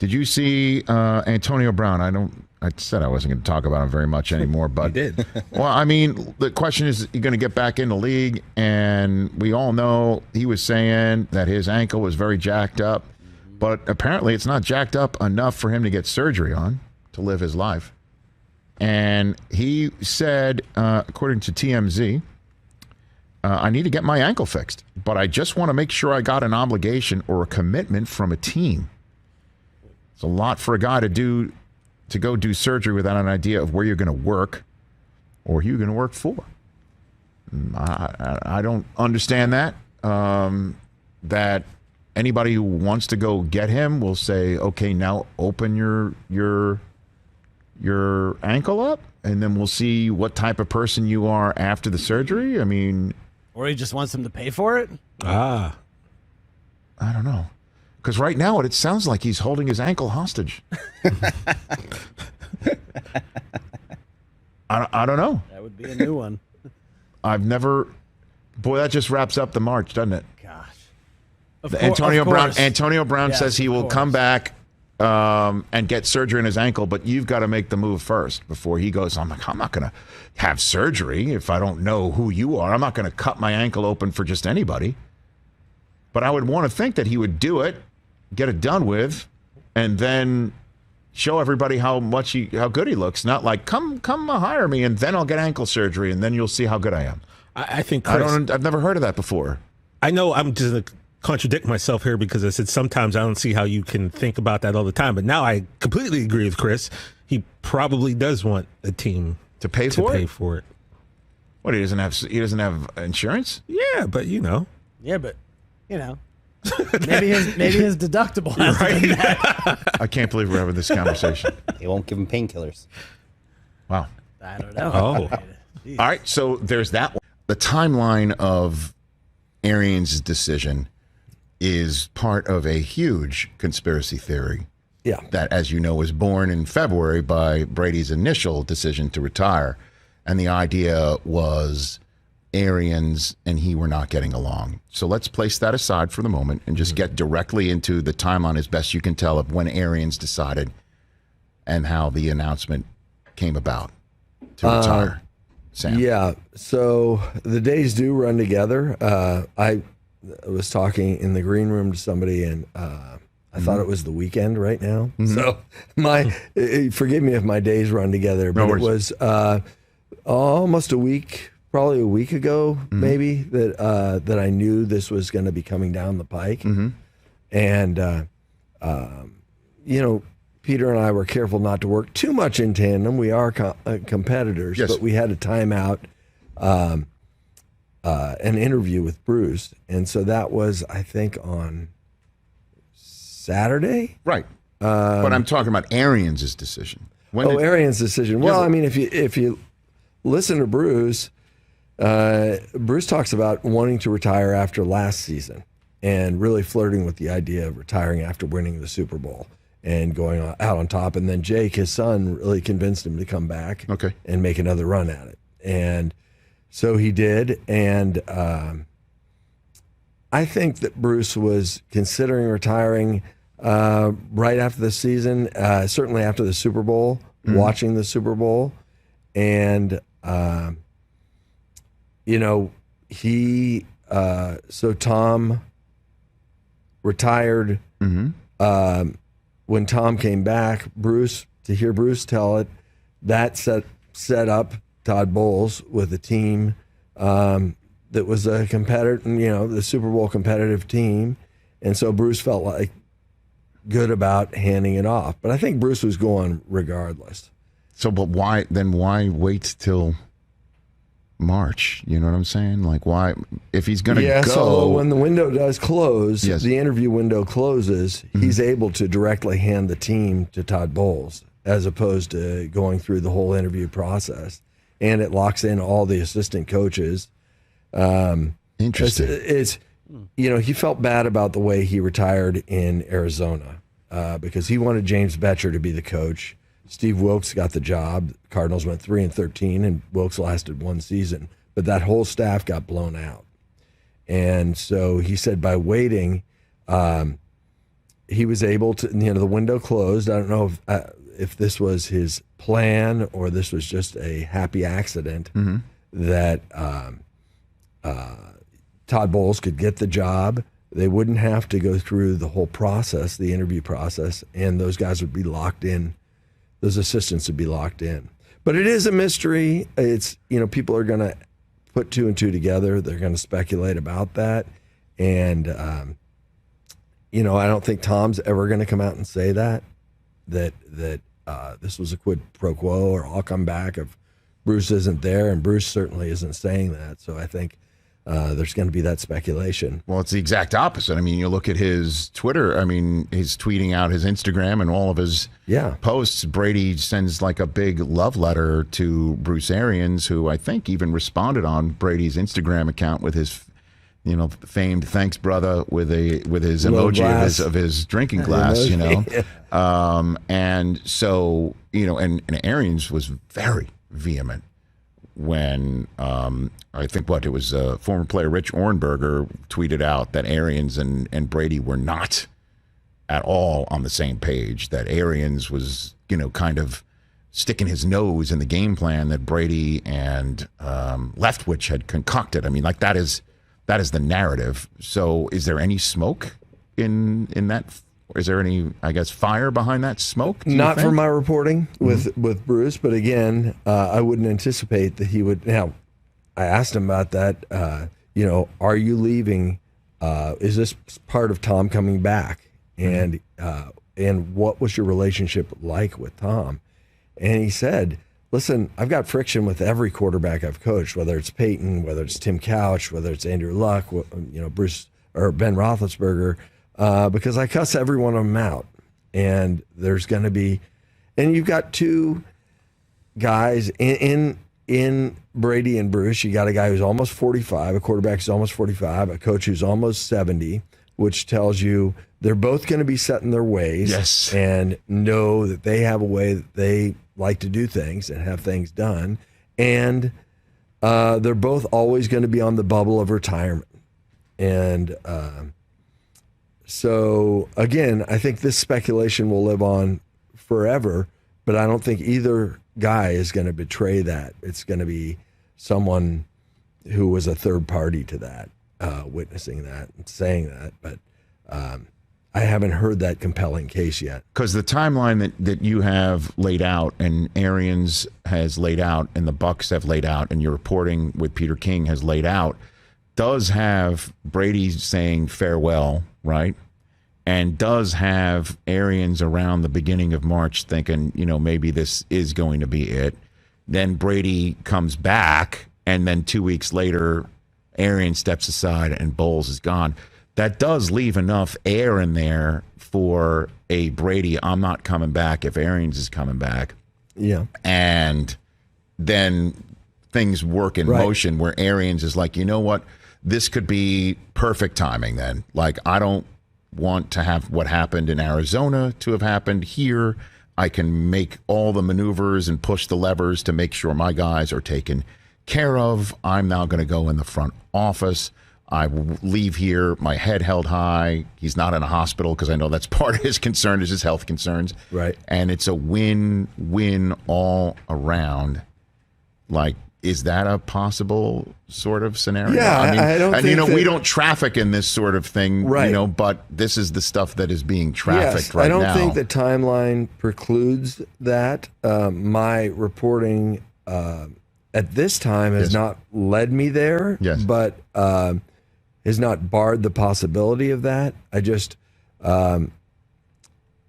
Did you see Antonio Brown? I said I wasn't going to talk about him very much anymore, but You did. Well, I mean, the question is he going to get back in the league? And we all know he was saying that his ankle was very jacked up, but apparently it's not jacked up enough for him to get surgery on to live his life. And he said, according to TMZ, I need to get my ankle fixed, but I just want to make sure I got an obligation or a commitment from a team. It's a lot for a guy to go do surgery without an idea of where you're going to work or who you're going to work for. I don't understand that. That anybody who wants to go get him will say, okay, now open your ankle up, and then we'll see what type of person you are after the surgery. I mean... Or he just wants him to pay for it? I don't know. Because right now it sounds like he's holding his ankle hostage. I don't know. That would be a new one. I've never... Boy, that just wraps up the March, doesn't it? Gosh. Antonio Brown says he will come back and get surgery in his ankle, but you've got to make the move first before he goes, I'm not going to have surgery if I don't know who you are. I'm not going to cut my ankle open for just anybody. But I would want to think that he would do it, get it done with, and then show everybody how good he looks. Not like, come hire me, and then I'll get ankle surgery, and then you'll see how good I am. I think, Chris, I've never heard of that before. I know I'm just going to contradict myself here because I said sometimes I don't see how you can think about that all the time. But now I completely agree with Chris. He probably does want a team to pay for it. What, he doesn't have insurance? Yeah, but Yeah, but maybe his deductible has been met. I can't believe we're having this conversation. They won't give him painkillers. Wow. I don't know. All right, so there's that one. The timeline of Arians' decision is part of a huge conspiracy theory. Yeah. That, as you know, was born in February by Brady's initial decision to retire. And the idea was Arians and he were not getting along. So let's place that aside for the moment and just get directly into the timeline as best you can tell of when Arians decided and how the announcement came about to retire. Sam. Yeah, so the days do run together. I was talking in the green room to somebody, and I thought it was the weekend right now. So forgive me if my days run together, but it was almost a week, probably a week ago, maybe, that I knew this was going to be coming down the pike. And, Peter and I were careful not to work too much in tandem. We are competitors, but we had a timeout, an interview with Bruce. And so that was, I think, on Saturday. Right. But I'm talking about Arians' decision. Arians' decision. Well, I mean, if you listen to Bruce, Bruce talks about wanting to retire after last season and really flirting with the idea of retiring after winning the Super Bowl and going out on top. And then Jake, his son, really convinced him to come back and make another run at it. And so he did. And I think that Bruce was considering retiring right after the season, certainly after the Super Bowl, watching the Super Bowl. And, so Tom retired. When Tom came back, to hear Bruce tell it, that set up Todd Bowles with a team that was a competitor, the Super Bowl competitive team. And so Bruce felt like good about handing it off. But I think Bruce was going regardless. So, but why wait till March? You know what I'm saying? Like, why, if he's going to go... So when the window does close, the interview window closes, he's able to directly hand the team to Todd Bowles as opposed to going through the whole interview process. And it locks in all the assistant coaches. Interesting. It's he felt bad about the way he retired in Arizona because he wanted James Betcher to be the coach. Steve Wilkes got the job. Cardinals went 3-13, and Wilkes lasted one season. But that whole staff got blown out. And so he said by waiting, he was able to, the window closed. I don't know if this was his plan or this was just a happy accident that Todd Bowles could get the job. They wouldn't have to go through the whole process, the interview process, and those guys would be locked in. Those assistants would be locked in. But it is a mystery. It's, people are going to put two and two together. They're going to speculate about that. And, I don't think Tom's ever going to come out and say that this was a quid pro quo or I'll come back if Bruce isn't there. And Bruce certainly isn't saying that. So I think there's going to be that speculation. Well, it's the exact opposite. I mean, you look at his Twitter. I mean, he's tweeting out his Instagram and all of his posts. Brady sends like a big love letter to Bruce Arians, who I think even responded on Brady's Instagram account with his, famed "thanks, brother" with his emoji of his drinking glass. And so and Arians was very vehement when I think it was former player Rich Orenberger tweeted out that Arians and Brady were not at all on the same page, that Arians was, kind of sticking his nose in the game plan that Brady and Leftwich had concocted. I mean, like that is the narrative. So is there any smoke in that? Is there any, I guess, fire behind that smoke? Not from my reporting with Bruce, but again, I wouldn't anticipate that he would. Now, I asked him about that. Are you leaving? Is this part of Tom coming back? And what was your relationship like with Tom? And he said, "Listen, I've got friction with every quarterback I've coached, whether it's Peyton, whether it's Tim Couch, whether it's Andrew Luck, Bruce or Ben Roethlisberger." Because I cuss every one of them out. And there's going to be, and you've got two guys in Brady and Bruce. You got a guy who's almost 45, a quarterback who's almost 45, a coach who's almost 70, which tells you they're both going to be set in their ways and know that they have a way that they like to do things and have things done. And they're both always going to be on the bubble of retirement. And, so, again, I think this speculation will live on forever, but I don't think either guy is going to betray that. It's going to be someone who was a third party to that, witnessing that and saying that. But I haven't heard that compelling case yet. Because the timeline that you have laid out and Arians has laid out and the Bucks have laid out and your reporting with Peter King has laid out does have Brady saying farewell, right? And does have Arians around the beginning of March thinking, maybe this is going to be it. Then Brady comes back, and then 2 weeks later, Arians steps aside and Bowles is gone. That does leave enough air in there for a Brady, I'm not coming back if Arians is coming back. Yeah. And then things work in motion where Arians is like, you know what? This could be perfect timing then. Like, I don't want to have what happened in Arizona to have happened here. I can make all the maneuvers and push the levers to make sure my guys are taken care of. I'm now going to go in the front office. I leave here, my head held high. He's not in a hospital because I know that's part of his concern is his health concerns. Right. And it's a win-win all around. Like, is that a possible sort of scenario? Yeah, I don't think we don't traffic in this sort of thing, but this is the stuff that is being trafficked right now. I don't think the timeline precludes that. My reporting at this time has not led me there, but has not barred the possibility of that. I just, don't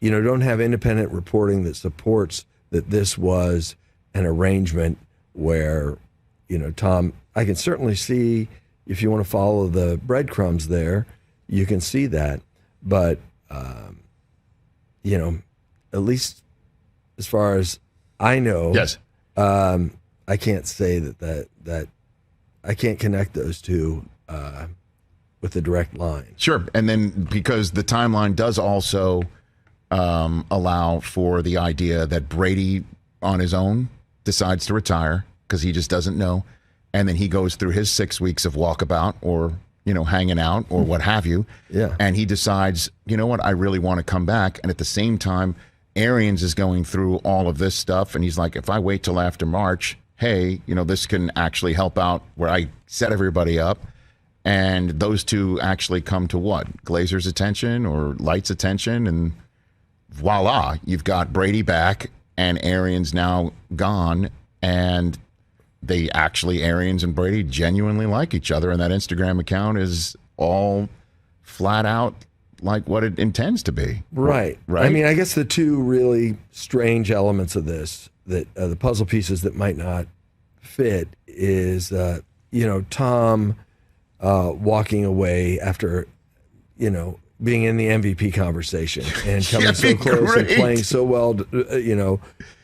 have independent reporting that supports that this was an arrangement where, Tom, I can certainly see if you want to follow the breadcrumbs there, you can see that. But, at least as far as I know, I can't say that I can't connect those two with a direct line. Sure. And then because the timeline does also allow for the idea that Brady on his own decides to retire because he just doesn't know. And then he goes through his 6 weeks of walkabout or, hanging out or what have you. Yeah. And he decides, you know what, I really want to come back. And at the same time, Arians is going through all of this stuff. And he's like, if I wait till after March, hey, this can actually help out where I set everybody up. And those two actually come to what? Glazer's attention or Light's attention. And voila, you've got Brady back and Arians now gone. And Arians and Brady genuinely like each other, and that Instagram account is all flat out like what it intends to be. Right. Right. I mean, I guess the two really strange elements of this, that the puzzle pieces that might not fit, is Tom walking away after being in the MVP conversation and coming so close and playing so well,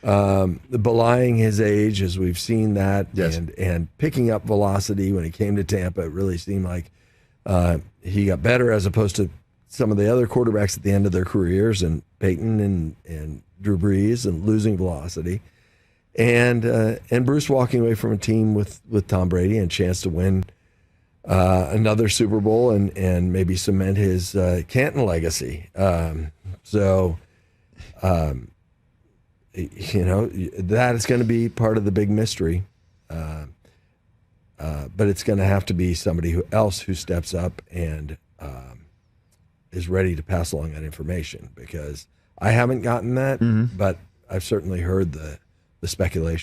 belying his age, as we've seen that, yes. and picking up velocity when he came to Tampa. It really seemed like he got better as opposed to some of the other quarterbacks at the end of their careers, and Peyton and Drew Brees, and losing velocity. And Bruce walking away from a team with Tom Brady and a chance to win another Super Bowl and maybe cement his Canton legacy. That is going to be part of the big mystery. But it's going to have to be somebody else who steps up and is ready to pass along that information, because I haven't gotten that, but I've certainly heard the speculation.